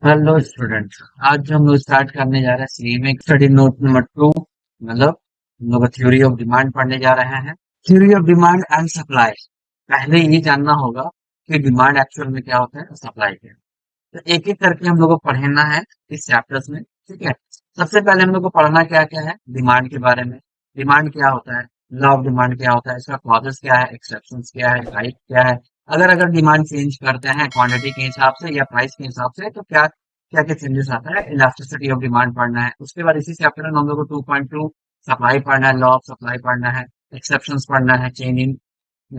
Hello students. आज जो हम लोग स्टार्ट करने जा रहे हैं सी में स्टडी नोट नंबर 2, मतलब हम लोग थ्योरी ऑफ डिमांड पढ़ने जा रहे हैं। Theory of demand and supply. पहले ये जानना होगा कि डिमांड एक्चुअल में क्या होता है और सप्लाई क्या है। तो एक एक करके हम लोग को पढ़ना है इस चैप्टर्स में, ठीक है। सबसे पहले हम लोग को पढ़ना क्या क्या है डिमांड के बारे में। डिमांड क्या होता है, लॉ ऑफ डिमांड क्या होता है, इसका क्लॉजेस क्या है, एक्सेप्शंस क्या है, टाइप क्या है। अगर अगर डिमांड चेंज करते हैं क्वांटिटी के हिसाब से या प्राइस के हिसाब से तो क्या क्या क्या चेंजेस आता है, इलास्टिसिटी ऑफ डिमांड पढ़ना है। उसके बाद इसी चैप्टर में हम लोग को 2.2 सप्लाई पढ़ना है, लॉ ऑफ सप्लाई पढ़ना है, एक्सेप्शंस पढ़ना है, चेंजिंग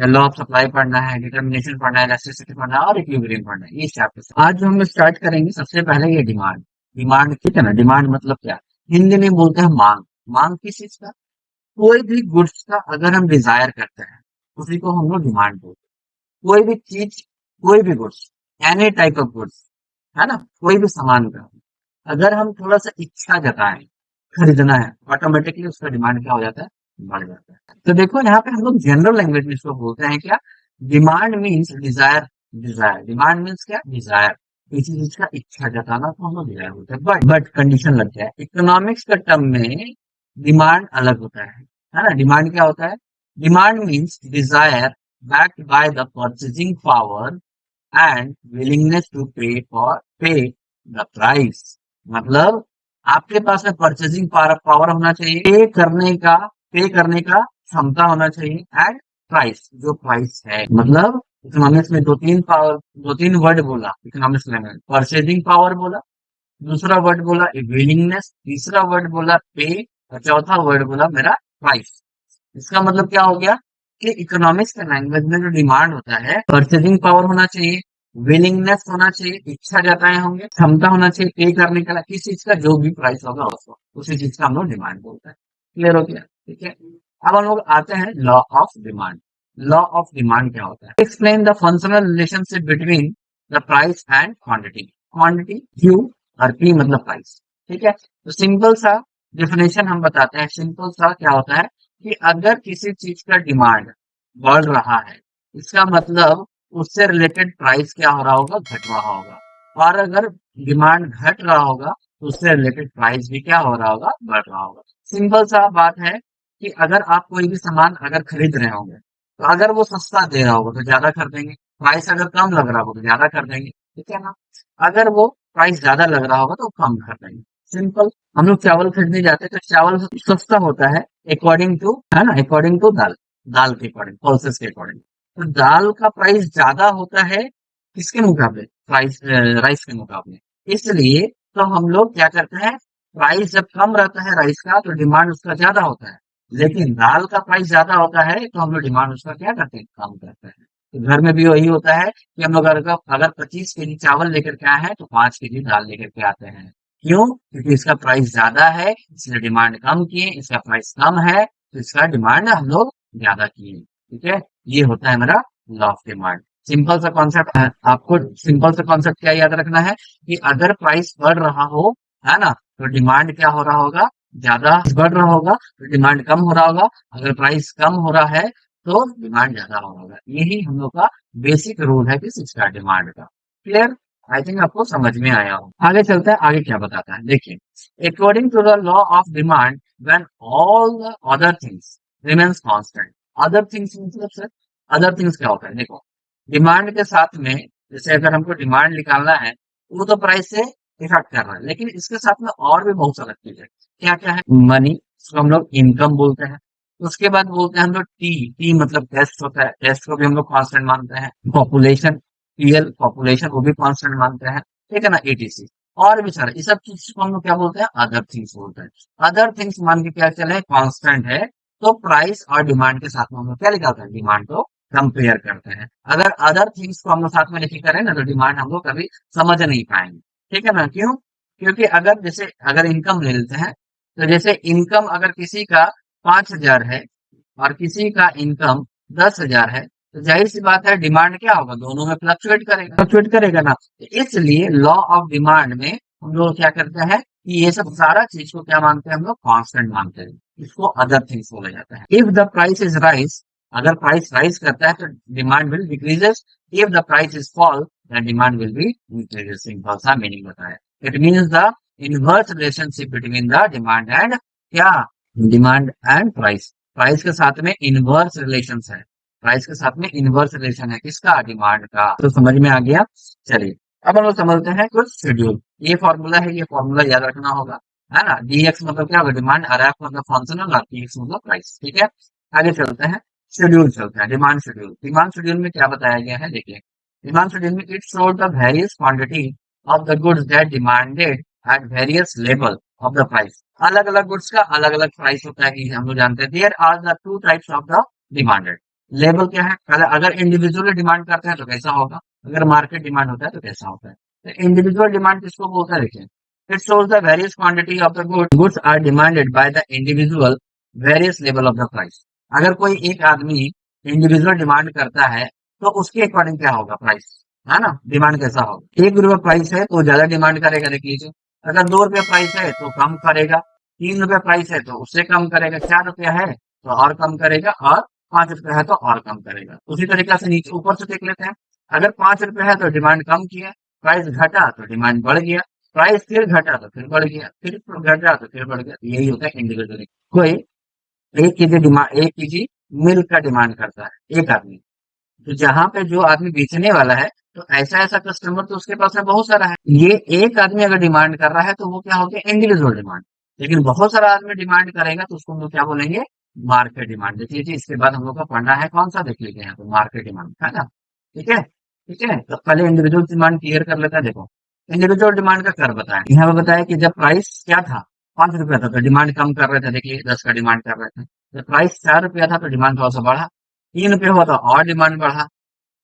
लॉ ऑफ सप्लाई पढ़ना है, डिटर्मिनेशन पढ़ना है, इलास्टिसिटी पढ़ना है और इक्विलिब्रियम पढ़ना है। ये चैप्टर आज जो हम लोग स्टार्ट करेंगे सबसे पहले ये डिमांड। डिमांड ठीक है ना, डिमांड मतलब क्या, हिंदी में बोलते हैं मांग। मांग किस चीज का, कोई भी गुड्स का अगर हम डिजायर करते हैं उसी को हम लोग डिमांड बोलते हैं। कोई भी चीज, कोई भी goods, any type of goods, है ना, कोई भी सामान का अगर हम थोड़ा सा इच्छा जताएं खरीदना है, ऑटोमेटिकली उसका डिमांड क्या हो जाता है, बढ़ जाता है। तो देखो यहाँ पे हम लोग जनरल लैंग्वेज में इसको बोलते हैं क्या, demand means desire. Desire, demand means क्या, डिजायर। किसी चीज का इच्छा जताना तो हम लोग डिजायर बोलते हैं। बट कंडीशन लग जाए, इकोनॉमिक्स का टर्म में डिमांड अलग होता है ना। डिमांड क्या होता है, demand means desire backed by the purchasing power and willingness to pay the price। मतलब आपके पास में परचेजिंग पावर होना चाहिए, पे करने का क्षमता होना चाहिए, एंड प्राइस, जो प्राइस है। मतलब इकोनॉमिक्स में दो तीन वर्ड बोला इकोनॉमिक्स में, परचेजिंग पावर बोला, दूसरा वर्ड बोला विलिंगनेस, तीसरा वर्ड बोला पे, और चौथा वर्ड बोला मेरा प्राइस। इसका मतलब क्या हो गया कि इकोनॉमिक्स के लैंग्वेज में जो डिमांड होता है, परचेजिंग पावर होना चाहिए, विलिंगनेस होना चाहिए, इच्छा जताए होंगे, क्षमता होना चाहिए पे करने का, किस चीज का जो भी प्राइस होगा उसको, उसी चीज का हम लोग डिमांड बोलते हैं। क्लियर हो गया, ठीक है। अब हम लोग आते हैं law of demand. Law of demand क्या होता है, explain the functional relationship between the price and quantity. Quantity Q और पी मतलब प्राइस, ठीक है। तो सिंपल सा डेफिनेशन हम बताते हैं। सिंपल सा क्या होता है कि अगर किसी चीज का डिमांड बढ़ रहा है, इसका मतलब उससे रिलेटेड प्राइस क्या हो रहा होगा, घट रहा होगा। और अगर डिमांड घट रहा होगा तो उससे रिलेटेड प्राइस भी क्या हो रहा होगा, बढ़ रहा होगा। सिंपल सा बात है कि अगर आप कोई भी सामान अगर खरीद रहे होंगे तो अगर वो सस्ता दे रहा होगा तो ज्यादा कर देंगे, प्राइस अगर कम लग रहा होगा तो ज्यादा कर देंगे, ठीक है ना। अगर वो प्राइस ज्यादा लग रहा होगा तो कम कर देंगे, सिंपल। हम लोग चावल खरीदने जाते हैं तो चावल सस्ता होता है अकॉर्डिंग टू, है ना, अकॉर्डिंग टू दाल, दाल के अकॉर्डिंग, पल्सेस के अकॉर्डिंग। तो दाल का प्राइस ज्यादा होता है किसके मुकाबले, प्राइस राइस के मुकाबले। इसलिए तो हम लोग क्या करते हैं, प्राइस जब कम रहता है राइस का तो डिमांड उसका ज्यादा होता है, लेकिन दाल का प्राइस ज्यादा होता है तो हम लोग डिमांड उसका क्या करते हैं, कम करते हैं। तो घर में भी वही होता है कि हम लोग अगर 25 केजी चावल लेकर के आए हैं तो 5 केजी दाल लेकर के आते हैं। क्यों, क्योंकि इसका प्राइस ज्यादा है इसलिए डिमांड कम किए, इसका प्राइस कम है तो इसका डिमांड हम लोग ज्यादा किए, ठीक है। ये होता है मेरा लॉ ऑफ डिमांड। सिंपल सा कॉन्सेप्ट है, आपको सिंपल सा कॉन्सेप्ट क्या याद रखना है कि अगर प्राइस बढ़ रहा हो, है ना, तो डिमांड क्या हो रहा होगा, ज्यादा बढ़ रहा होगा तो डिमांड कम हो रहा होगा। अगर प्राइस कम हो रहा है तो डिमांड ज्यादा हो रहा होगा। यही हम लोग का बेसिक रूल है किस इसका, डिमांड का। क्लियर, आई थिंक आपको समझ में आया हो। आगे चलते हैं, आगे क्या बताता है देखिए। According to the law of demand when all the other things remains constant. Other things मतलब सर, अदर थिंग्स क्या होता है, देखो डिमांड के साथ में, जैसे अगर हमको डिमांड निकालना है वो तो प्राइस से इफेक्ट कर रहा है, लेकिन इसके साथ में और भी बहुत सारा चीज है। क्या क्या है, मनी, इसको हम लोग इनकम बोलते हैं। उसके बाद बोलते हैं हम लोग टी, टी मतलब टेस्ट होता है, टेस्ट को भी हम लोग कांस्टेंट मानते हैं। पॉपुलेशन, पीएल पॉपुलेशन, वो भी कांस्टेंट मानते हैं, ठीक है ना, एटीसी। और भी सारे, ये सब चीज को हम लोग क्या बोलते हैं, अदर थिंग्स बोलते हैं। अदर थिंग्स मान के क्या चले, कांस्टेंट है तो प्राइस और डिमांड के साथ में हम लोग क्या निकालते हैं, डिमांड को कंपेयर करते हैं। अगर अदर थिंग्स को हम लोग साथ में लेके करें ना तो डिमांड हम लोग कभी समझ नहीं पाएंगे, ठीक है ना। क्यों, क्योंकि अगर जैसे अगर इनकम ले लेते हैं तो जैसे इनकम अगर किसी का 5,000 है और किसी का इनकम 10,000 है तो जाहिर सी बात है डिमांड क्या होगा, दोनों में फ्लक्चुएट करेगा ना। तो इसलिए लॉ ऑफ डिमांड में हम लोग क्या करते हैं कि ये सब सारा चीज को क्या मानते हैं, हम लोग कांस्टेंट मानते हैं। इसको अदर थिंग्स बोला जाता है। If the price is rise, अगर प्राइस राइज करता है तो demand will decreases. If the price is fall, the demand will be increasing. Simple सा मीनिंग बताया. It means the inverse relationship between the demand and क्या demand and price. Price के साथ में इनवर्स रिलेशन है. प्राइस के साथ में इनवर्स रिलेशन है किसका, डिमांड का. तो समझ में आ गया. चलिए अब हम लोग समझते हैं कुछ शेड्यूल. ये फॉर्मूला है, ये फॉर्मूला याद रखना होगा, है ना. dx मतलब क्या होगा, डिमांड. rf मतलब फंक्शनल और px मतलब प्राइस. ठीक है, आगे चलते हैं. शेड्यूल चलते हैं. Demand schedule. डिमांड शेड्यूल में क्या बताया गया है देखिए. डिमांड शेड्यूल में it shows the various quantity of the goods that demanded at various level of the price. अलग अलग गुड्स का अलग अलग प्राइस होता है कि हम लोग जानते हैं. There are the two types of the demanded. Level क्या है, अगर इंडिविजुअली डिमांड करते हैं तो कैसा होगा, अगर मार्केट डिमांड होता है तो कैसा होता है. तो इंडिविजुअल डिमांड किसको बोलता है देखिए. It shows the various quantity of the goods are demanded by the individual various level of the price. अगर कोई एक आदमी इंडिविजुअल डिमांड करता है तो उसके अकॉर्डिंग क्या होगा प्राइस, है ना. डिमांड कैसा होगा. ₹1 प्राइस है तो ज्यादा डिमांड करेगा, देख लीजिए. अगर ₹2 प्राइस है तो कम करेगा. ₹3 प्राइस है तो उससे कम करेगा. ₹4 है तो और कम करेगा, और ₹5 है तो और कम करेगा. उसी तरीके से नीचे ऊपर से देख लेते हैं. अगर ₹5 है तो डिमांड कम किया, प्राइस घटा तो डिमांड बढ़ गया, प्राइस फिर घटा तो फिर बढ़ गया, फिर घटा तो फिर बढ़ गया. यही होता है इंडिविजुअली. कोई 1 केजी मिल्क का डिमांड करता है एक आदमी, तो जहां पे जो आदमी बेचने वाला है, तो ऐसा ऐसा कस्टमर तो उसके पास में बहुत सारा है. ये एक आदमी अगर डिमांड कर रहा है तो वो क्या हो गया, इंडिविजुअल डिमांड. लेकिन बहुत सारा आदमी डिमांड करेगा तो उसको हम लोग क्या बोलेंगे, मार्केट डिमांड. देख लीजिए इसके बाद हम लोग का पढ़ना है कौन सा, देख लीजिए यहाँ पे मार्केट डिमांड, है ना. ठीक है, ठीक है. तो पहले इंडिविजुअल डिमांड क्लियर कर लेते हैं. देखो इंडिविजुअल डिमांड का कर बताया, यहाँ पे बताया कि जब प्राइस क्या था, ₹5 था तो डिमांड कम कर रहे थे. देखिए 10 का डिमांड कर रहे थे. जब प्राइस ₹4 था तो डिमांड थोड़ा सा बढ़ा. ₹3 हुआ तो और डिमांड बढ़ा.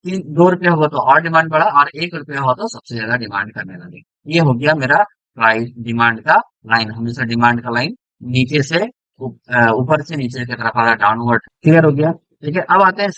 ₹2 हुआ तो और डिमांड बढ़ा, और ₹1 हुआ तो सबसे ज्यादा डिमांड करने लगे. ये हो गया मेरा प्राइस डिमांड का लाइन. हमेशा डिमांड का लाइन नीचे से ऊपर से नीचे की तरफ आ रहा, डाउनवर्ड. क्लियर हो गया. ठीक है, अब आते हैं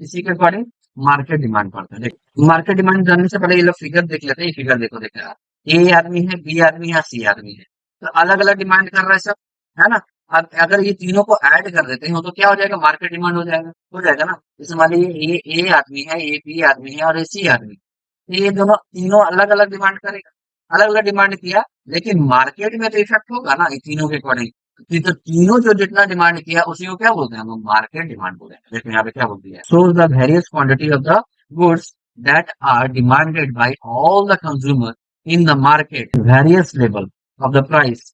इसी के अकॉर्डिंग मार्केट डिमांड पड़ता है. देखो मार्केट डिमांड जानने से पहले ये लोग फिगर देख लेते हैं. ये फिगर देखो, देखा ए आदमी है, बी आदमी है, सी आदमी है, तो अलग अलग डिमांड कर रहे हैं सब, है ना. अब अगर ये तीनों को ऐड कर देते हैं तो क्या हो जाएगा, मार्केट डिमांड हो जाएगा ना. जैसे मान लीजिए ये ए आदमी है, ये बी आदमी है और ये सी आदमी. तो ये दोनों तीनों अलग अलग डिमांड करेगा. अलग अलग डिमांड किया, लेकिन मार्केट में तो इफेक्ट होगा ना इन तीनों के अकॉर्डिंग. तो तीनों जो जितना डिमांड किया उसी को क्या बोलते हैं हम लोग, मार्केट डिमांड बोलते हैं. देखो यहाँ पे क्या बोल दिया, shows the various quantity of the goods that are demanded by all the consumer in the market, various level of the price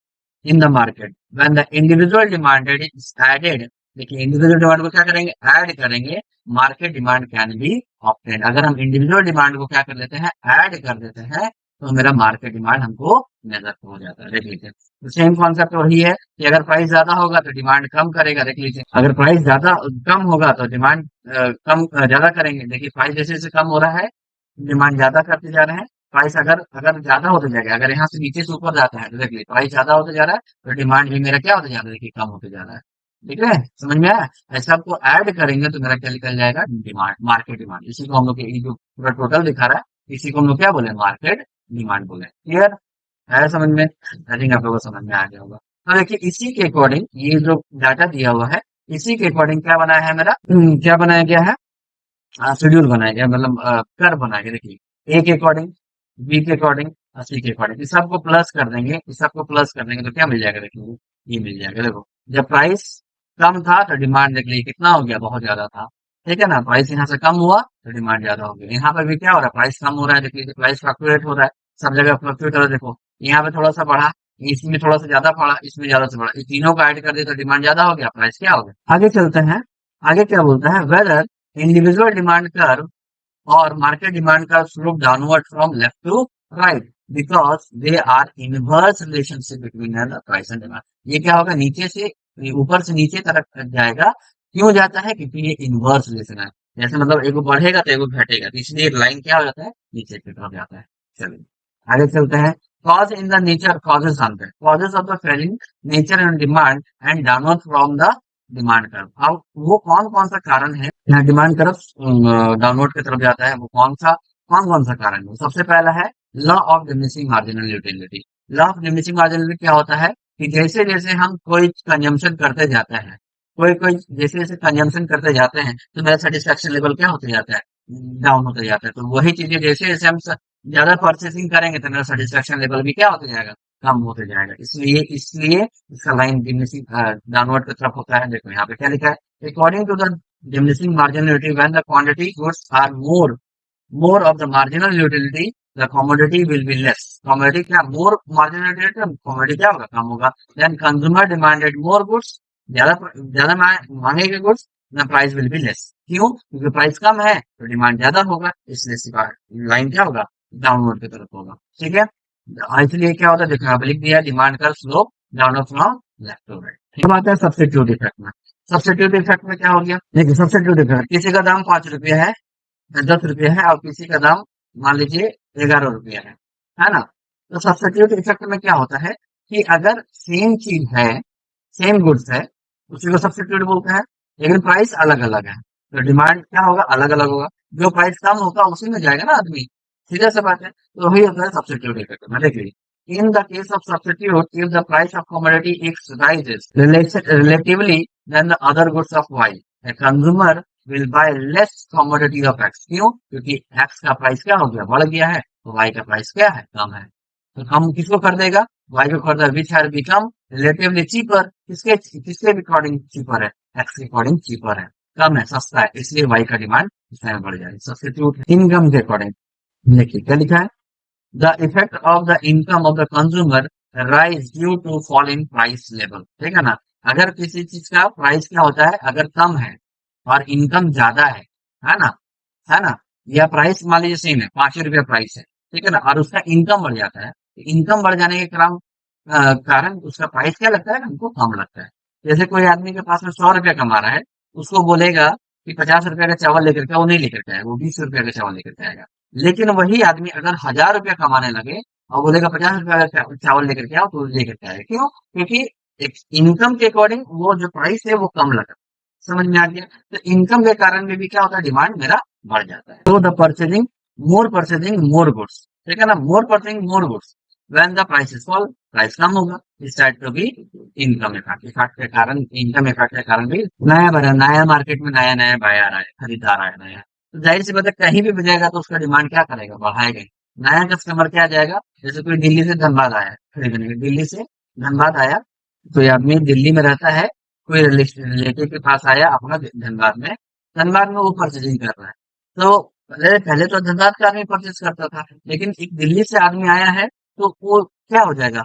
in the market. When the individual demanded is added, देखिए individual demand को क्या करेंगे, add करेंगे. Market demand can be obtain. अगर हम individual demand को क्या कर लेते हैं, ऐड कर देते हैं, तो मेरा मार्केट डिमांड हमको नजर हो जाता है. देख लीजिए तो सेम कॉन्सेप्ट वही है कि अगर प्राइस ज्यादा होगा तो डिमांड कम करेगा. देख लीजिए अगर प्राइस ज्यादा कम होगा तो डिमांड कम ज्यादा करेंगे. देखिए प्राइस जैसे जैसे कम हो रहा है, डिमांड ज्यादा करते जा रहे हैं. प्राइस अगर अगर ज्यादा होते जाएगा, अगर यहाँ से नीचे से ऊपर जाता है तो देखिए प्राइस ज्यादा होते जा रहा है, तो डिमांड भी मेरा क्या होते जा रहा है, देखिए कम होते जा रहा है. ठीक है, समझ में आया. ऐसा आपको ऐड करेंगे तो मेरा क्या निकल जाएगा, डिमांड, मार्केट डिमांड. इसी को हम लोग ये जो पूरा टोटल दिखा रहा है, इसी को हम लोग क्या बोले, मार्केट डिमांड बोले. क्लियर है समझ में. आई थिंक आप लोगों को समझ में आ गया होगा. तो देखिए इसी के अकॉर्डिंग ये जो डाटा दिया हुआ है, इसी के अकॉर्डिंग क्या बनाया है मेरा, क्या बनाया गया है, शेड्यूल बनाया गया, मतलब कर बनाया गया. देखिए ए के अकॉर्डिंग, बी के अकॉर्डिंग, सी के अकॉर्डिंग. इस सबको प्लस कर देंगे, इस सबको प्लस कर देंगे तो क्या मिल जाएगा, देखिए ये मिल जाएगा. देखो जब प्राइस कम था तो डिमांड देख लीजिए कितना हो गया, बहुत ज्यादा था. ठीक है ना, प्राइस यहाँ से कम हुआ तो डिमांड ज्यादा हो गया. यहाँ पर भी क्या हो रहा है, प्राइस कम हो रहा है. देख लीजिए प्राइस फ्लक्चुएट हो रहा है, सब जगह फ्लक्चुएट हो रहा है. देखो यहाँ पे थोड़ा सा बढ़ा, इसमें थोड़ा सा ज्यादा बढ़ा, इसमें ज्यादा से बढ़ा. ये तीनों को ऐड कर दिया तो डिमांड ज्यादा हो गया, प्राइस क्या हो गया. आगे चलते हैं. आगे क्या बोलता है, वेदर इंडिविजुअल डिमांड कर्व और market demand curve slope downward from left to right because they are inverse relationship between the price and demand. ये क्या होगा, नीचे से ऊपर से नीचे तरफ जाएगा. क्यों जाता है, क्योंकि ये इनवर्स रिलेशन है. जैसे मतलब एगो बढ़ेगा तो एगो घटेगा, तो इसलिए लाइन क्या हो जाता है, नीचे की तरफ जाता है. चलिए आगे चलते हैं. Cause in the nature, causes answer, causes of the falling nature and demand and downward from the demand curve. अब वो कौन कौन सा कारण है यहाँ डिमांड कर्व डाउनवर्ड की तरफ जाता है, वो कौन कौन सा कारण है. सबसे पहला है law of diminishing marginal utility. Law of diminishing marginal क्या होता है कि जैसे जैसे हम कोई कंजम्पशन करते जाते हैं, कोई कोई जैसे जैसे कंजम्पशन करते जाते हैं तो मेरा सेटिस्फेक्शन लेवल क्या होते जाता है, डाउन होता जाता है। तो वही चीजें जैसे जैसे हम ज्यादा परचेसिंग करेंगे तो मेरा सेटिस्फेक्शन लेवल भी क्या होता जाएगा, कम होते जाएगा। इसलिए इसलिए इसका लाइन डिमिनिशिंग डाउनवर्ड की तरफ होता है। देखो यहाँ पे क्या लिखा है, according to the diminishing marginality when the quantity goods are more of the marginal utility the commodity will be less. Commodity क्या, मोर मार्जिनल यूटिलिटी, कमोडिटी क्या होगा, कम होगा। Then consumer demanded more goods, ज्यादा ज्यादा मांगेंगे goods, the price will be less. क्यों, क्योंकि प्राइस कम है तो डिमांड ज्यादा होगा, इसलिए इसका लाइन क्या होगा, डाउनवर्ड की तरफ होगा। ठीक है, इसलिए क्या होता है, देखो यहाँ पे लिख दिया, डिमांड का slope downward from left to right. ठीक बात है। सब्स्टिट्यूट इफेक्ट में, सब्स्टिट्यूट इफेक्ट में क्या हो गया, देखिए सब्स्टिट्यूट इफेक्ट, किसी का दाम 5 रुपये है, 10 रुपये है, और किसी का दाम मान लीजिए 11 रुपये है ना। तो सब्स्टिट्यूट इफेक्ट में क्या होता है कि अगर सेम चीज है, सेम गुड्स है, उसी को सब्स्टिट्यूट बोलते हैं, लेकिन प्राइस अलग अलग है, तो डिमांड क्या होगा, अलग अलग होगा। जो प्राइस कम होगा उसी में जाएगा ना आदमी, सीधा सा बात है। तो वही होता है सब्स्टिट्यूट इफेक्ट में। देखिए, in the case of substitute, if the price of commodity x rises relatively than the other goods of y, a consumer will buy less commodity of x। क्यों, क्योंकि x का प्राइस क्या हो गया, बढ़ गया है, तो y का प्राइस क्या है, कम है। तो कम किसको खरीदेगा, y को खरीदा, which has become relatively cheaper. किसके किसके अकॉर्डिंग चीपर है, x के अकॉर्डिंग चीपर है, कम है, सस्ता है, इसलिए y का डिमांड इसमें बढ़ जाएगी। सब्स्टिट्यूट इनकम के अकॉर्डिंग, देखिए क्या लिखा है, the effect of the income of the consumer rise due to fall in price level. ठीक है ना, अगर किसी चीज का प्राइस क्या होता है, अगर कम है और इनकम ज्यादा है ना, है ना, या प्राइस मान लीजिए सेम है, 5 रुपया प्राइस है, ठीक है ना, और उसका इनकम बढ़ जाता है, तो इनकम बढ़ जाने के कारण उसका प्राइस क्या लगता है, हमको कम लगता है। जैसे कोई आदमी के पास में 100 रुपया कमा रहा है, उसको बोलेगा कि 50 रुपया का चावल लेकर के, वो नहीं लेकर के आएगा, वो 20 रुपया का चावल लेकर के आएगा। लेकिन वही आदमी अगर 1000 रुपया कमाने लगे और बोलेगा 50 रुपया का चावल लेकर के आओ, तो लेकर के आएगा। क्यों, क्योंकि एक इनकम के अकॉर्डिंग वो जो प्राइस है वो कम लगा। समझ में आ गया। तो इनकम के कारण में भी क्या होता है, डिमांड मेरा बढ़ जाता है। तो द परचेजिंग मोर गुड्स, ठीक है ना, more purchasing more goods when the prices fall, price कम होगा, इस साइड पे भी इनकम इफेक्ट, इफेक्ट के कारण, इनकम इफेक्ट के कारण भी नया मार्केट में नया नया बाय आ रहा है, खरीदार आ रहा है, तो जाहिर सी बात है कहीं भी जाएगा तो उसका डिमांड क्या करेगा, बढ़ाएगा ही। नया कस्टमर क्या जाएगा, जैसे कोई दिल्ली से धनबाद आया खरीदने के, दिल्ली से धनबाद आया, कोई आदमी दिल्ली में रहता है, कोई रिलेटिव के पास आया अपना धनबाद में, धनबाद में वो परचेजिंग कर रहा है। तो पहले पहले तो धनबाद का आदमी परचेज करता था, लेकिन एक दिल्ली से आदमी आया है, तो वो क्या हो जाएगा,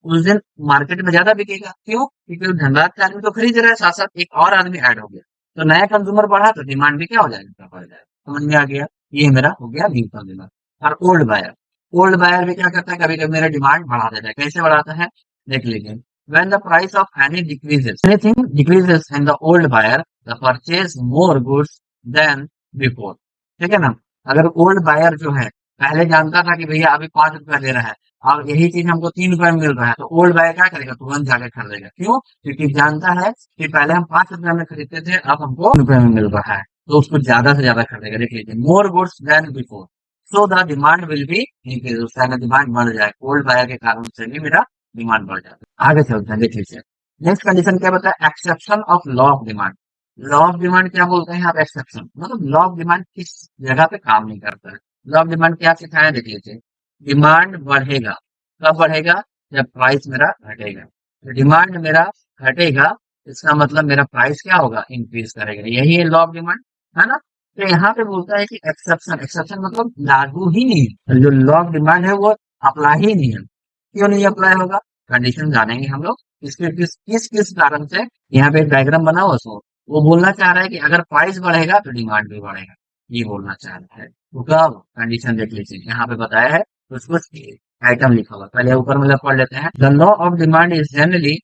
उस दिन मार्केट में ज्यादा बिकेगा। क्यों, क्योंकि धनबाद का आदमी तो खरीद रहा है, साथ साथ एक और आदमी ऐड हो गया, तो नया कंज्यूमर बढ़ा तो डिमांड भी क्या हो जाएगा, बढ़ जाएगा। समझ में आ गया, ये मेरा हो गया न्यू कंज्यूमर। और ओल्ड बायर भी क्या करता है, कभी कभी मेरा डिमांड बढ़ा देता है। कैसे बढ़ाता है, देख लीजिए, when the price of anything decreases in the old buyer, the purchase more goods than before। ठीक है ना, अगर ओल्ड बायर जो है पहले जानता था कि भैया अभी 5 रुपया दे रहा है और यही चीज हमको 3 रुपए में मिल रहा है, तो ओल्ड बायर क्या करेगा, तुरंत जाके खरीदेगा। क्यों, क्योंकि जानता है कि पहले हम 5 रुपया में खरीदते थे, अब हमको 3 रुपए में मिल रहा है, तो उसको ज्यादा से ज्यादा खरीदेगा। देख लीजिए, more goods then before, so the demand will be increase, उसका डिमांड बढ़ जाए, ओल्ड बायर के कारण से भी मेरा डिमांड बढ़ जाता है। आगे चलते हैं, देख लीजिए नेक्स्ट कंडीशन क्या बताया, exception of law of demand. Law of demand क्या बोलते हैं आप, एक्सेप्शन मतलब लॉ ऑफ डिमांड किस जगह पे काम नहीं करता है। लॉ ऑफ डिमांड क्या सिखाया, देख लीजिए, डिमांड बढ़ेगा, कब बढ़ेगा, जब प्राइस मेरा घटेगा। तो डिमांड मेरा घटेगा, इसका मतलब मेरा प्राइस क्या होगा, इंक्रीज करेगा, यही है लॉ ऑफ डिमांड, है ना। तो यहाँ पे बोलता है कि एक्सेप्शन, एक्सेप्शन मतलब लागू ही नहीं है, जो लॉ ऑफ डिमांड है वो अप्लाई ही नहीं है। क्यों नहीं अप्लाई होगा, कंडीशन जानेंगे हम लोग, इसके किस किस किस कारण से। यहाँ पे एक डायग्राम बना हुआ, सो वो बोलना चाह रहा है कि अगर प्राइस बढ़ेगा तो डिमांड भी बढ़ेगा, ये बोलना चाह रहा है। तो कब, कंडीशन देख लीजिए, यहाँ पे बताया है, कुछ कुछ आइटम लिखा हुआ, पहले ऊपर मतलब पढ़ लेते हैं। The law of demand is generally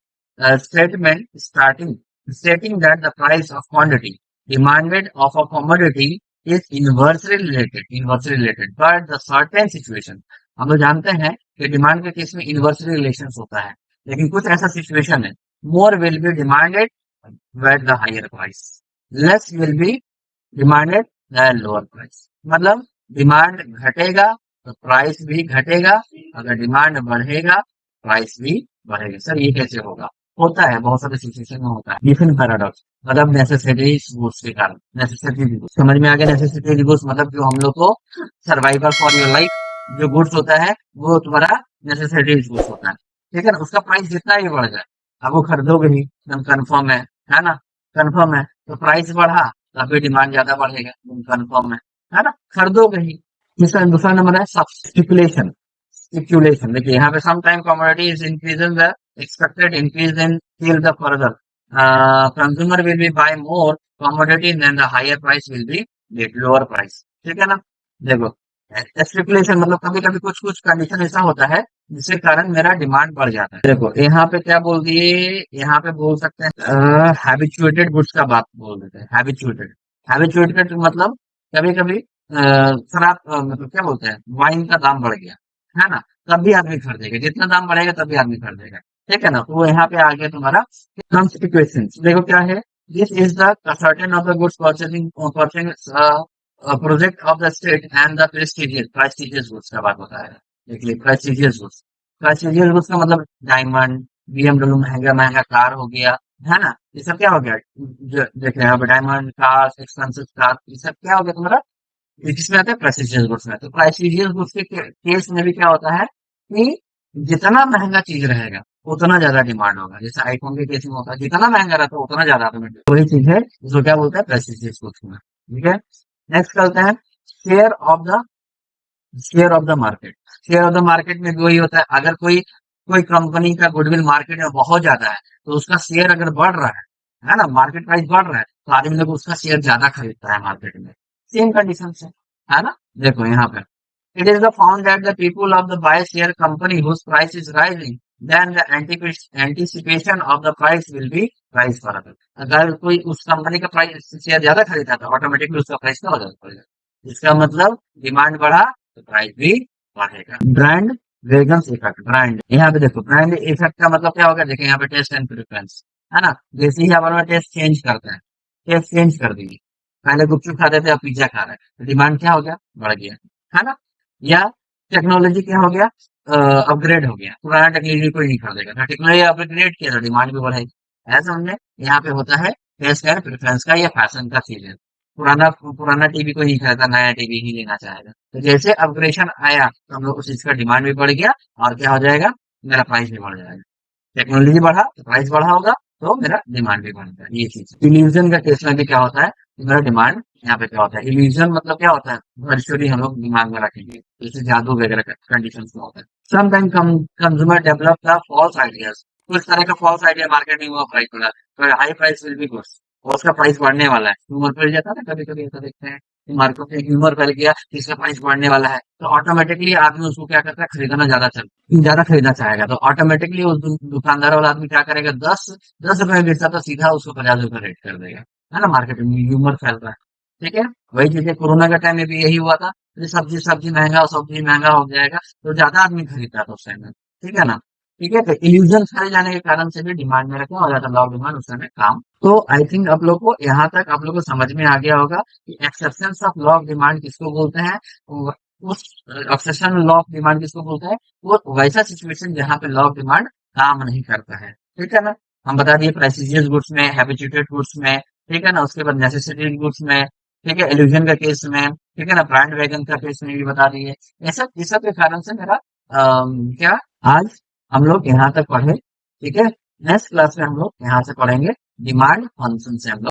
statement stating that the price of quantity demanded of a commodity is inversely related but the certain situation। हम लोग जानते हैं कि डिमांड के केस में इन्वर्सली रिलेशन होता है, लेकिन कुछ ऐसा सिचुएशन है, more will be demanded at the higher price, less will be demanded at lower price. मतलब डिमांड घटेगा तो प्राइस भी घटेगा, अगर डिमांड बढ़ेगा प्राइस भी बढ़ेगा। सर ये कैसे होगा, होता है, बहुत सारे सिचुएशन में होता है गिवन पैराडॉक्स, मतलब नेसेसरी गुड्स के कारण। नेसेसरी गुड्स समझ में आ गया, नेसेसरी गुड्स मतलब जो हम लोग को सर्वाइवल फॉर योर लाइफ जो गुड्स होता है वो तुम्हारा नेसेसरी गुड्स होता है, ठीक है ना। उसका प्राइस जितना भी बढ़ जाए अब वो खरीदोगे ही, एकदम कन्फर्म है ना, कन्फर्म है। तो प्राइस बढ़ा तभी डिमांड ज्यादा बढ़ेगा, कन्फर्म है ना, खरीदोगे ही। दूसरा दूसरा नंबर है स्पेकुलेशन। स्पेकुलेशन देखिए यहाँ पे some time commodity is increasing the expected increase in till the further consumer will be buy more commodity then the higher price will be get lower price, ठीक है ना। देखो स्पेकुलेशन मतलब कभी कभी कुछ कुछ कंडीशन ऐसा होता है जिसके कारण मेरा डिमांड बढ़ जाता है। देखो यहाँ पे क्या बोल दिए, यहाँ पे बोल सकते हैं हैबिचुएटेड गुड्स का बात बोल देते हैं। हैबिचुएटेड, हैबिचुएटेड मतलब कभी कभी शराब मतलब क्या बोलते हैं, वाइन का दाम बढ़ गया है ना, तब भी आदमी खरीदेगा, जितना दाम बढ़ेगा तब भी आदमी खरीदेगा, ठीक है ना। तो वो यहाँ पे आ गया तुम्हारा कॉन्स्टिट्यूशन। देखो क्या है, this is the certain of the goods purchasing purchasing project of the state and the prestigious prestigious goods का बात होता है। देखिए प्रेस्टिजियस गुड्स, प्रेस्टिजियस गुड्स का मतलब डायमंड, बीएमडब्ल्यू महंगा महंगा कार हो गया है ना, ये सब क्या हो गया, देख रहे हैं आप डायमंड कार, एक्सपेंसिव कार, ये सब क्या हो गया तुम्हारा, ये किसमें आता है, प्रेस्टिजियस गुड्स में। तो प्रेस्टिजियस गुड्स के केस में भी क्या होता है कि जितना महंगा चीज रहेगा उतना ज्यादा डिमांड होगा। जैसे आईफोन के केस में होता है, जितना महंगा रहता है उतना ज्यादा ऑटोमेटिक, वही चीज है जिसको क्या बोलते हैं, प्रेस्टिजियस गुड्स में, ठीक है। नेक्स्ट करते हैं share of the, share of the market. Share of the market में भी वही होता है, अगर कोई कोई कंपनी का गुडविल मार्केट में बहुत ज्यादा है तो उसका शेयर अगर बढ़ रहा है ना, मार्केट प्राइस बढ़ रहा है तो आदमी लोग उसका शेयर ज्यादा खरीदता है मार्केट में। सेम कंडीशन से है ना। देखो यहाँ पे it is the found that the people of the buy share company whose price is rising, then the anticipation of the price will be price further। अगर कोई उस कंपनी का प्राइस शेयर ज्यादा खरीदा तो ऑटोमेटिकली उसका प्राइस क्या हो जाएगा, इसका मतलब डिमांड बढ़ा तो प्राइस भी बढ़ेगा। ब्रांड वेगन्स इफेक्ट, ब्रांड यहाँ पे देखो ब्रांड इफेक्ट का मतलब क्या होगा, देखिए यहाँ पे टेस्ट एंड प्रेफरेंस है ना। जैसे ही हमारे टेस्ट चेंज करते हैं, टेस्ट चेंज कर देंगे, पहले गुपचुप खाते थे अब पिज्जा खा रहे हैं, तो डिमांड क्या हो गया, बढ़ गया है ना। या टेक्नोलॉजी क्या हो गया, अपग्रेड हो गया, पुराना टेक्नोलॉजी कोई नहीं खरीदेगा ना, टेक्नोलॉजी अपग्रेड किया तो डिमांड भी बढ़ेगी। ऐसा समझे, यहाँ पे होता है टेस्ट एंड प्रेफरेंस का, या फैशन का चीज है। पुराना पुराना टीवी कोई नहीं खरीदा, नया टीवी ही लेना चाहेगा। तो जैसे अपग्रेडेशन आया तो हम लोग उस चीज का डिमांड भी बढ़ गया और क्या हो जाएगा, मेरा प्राइस भी बढ़ जाएगा। टेक्नोलॉजी बढ़ा तो प्राइस बढ़ा होगा तो मेरा डिमांड भी बढ़ता है, ये चीज। इल्यूजन का केस में भी क्या होता है, मेरा डिमांड यहाँ पे क्या होता है, इल्यूजन मतलब क्या होता है, वर्चुअली हम लोग दिमाग में रखेंगे, जैसे जादू वगैरह कंडीशन में होता है। Sometime consumer develop the false ideas, कुछ तरह का फॉल्स आइडिया मार्केटिंग में प्राइस बढ़ा, तो high price will be goods और उसका प्राइस बढ़ने वाला है, ह्यूमर फैल जाता है ना, कभी कभी ऐसा देखते हैं मार्केट में ह्यूमर फैल गया कि इसका प्राइस बढ़ने वाला है, तो ऑटोमेटिकली आदमी उसको क्या करता है, खरीदना ज्यादा खरीदना चाहेगा, तो ऑटोमेटिकली उस दुकानदार वाला आदमी क्या करेगा, 10 रुपए में बेचता तो सीधा उसको 50 रुपए रेट कर देगा, है ना। मार्केट में ह्यूमर फैल रहा है, ठीक है। वही चीज है, कोरोना के टाइम में भी यही हुआ था, कि सब्जी सब्जी महंगा और सब्जी महंगा हो जाएगा तो ज्यादा आदमी खरीदता था उस टाइम में, ठीक है ना। ठीक है, तो इल्यूजन फैल जाने के कारण से भी डिमांड में क्या हो जाता है, लॉ डिमांड उस समय काम। तो आई थिंक आप लोग को यहाँ तक आप लोग को समझ में आ गया होगा कि exceptions of law of demand किसको बोलते हैं। उस एक्सेप्शन लॉ ऑफ डिमांड किसको बोलते हैं, वो वैसा सिचुएशन जहाँ पे लॉ ऑफ डिमांड काम नहीं करता है, ठीक है ना। हम बता दिए प्रेसिजियस गुड्स में, हैबिचुएटेड गुड्स में, ठीक है ना। उसके बाद नेसेसिटी गुड्स में, ठीक है, इल्यूजन का केस में, ठीक है ना, ब्रांड वैगन का केस में भी बता दिए। ये सब के कारण से मेरा क्या आज हम लोग यहाँ तक पढ़े, ठीक है। नेक्स्ट क्लास में हम लोग यहाँ से पढ़ेंगे डिमांड फंक्शन से हम लोग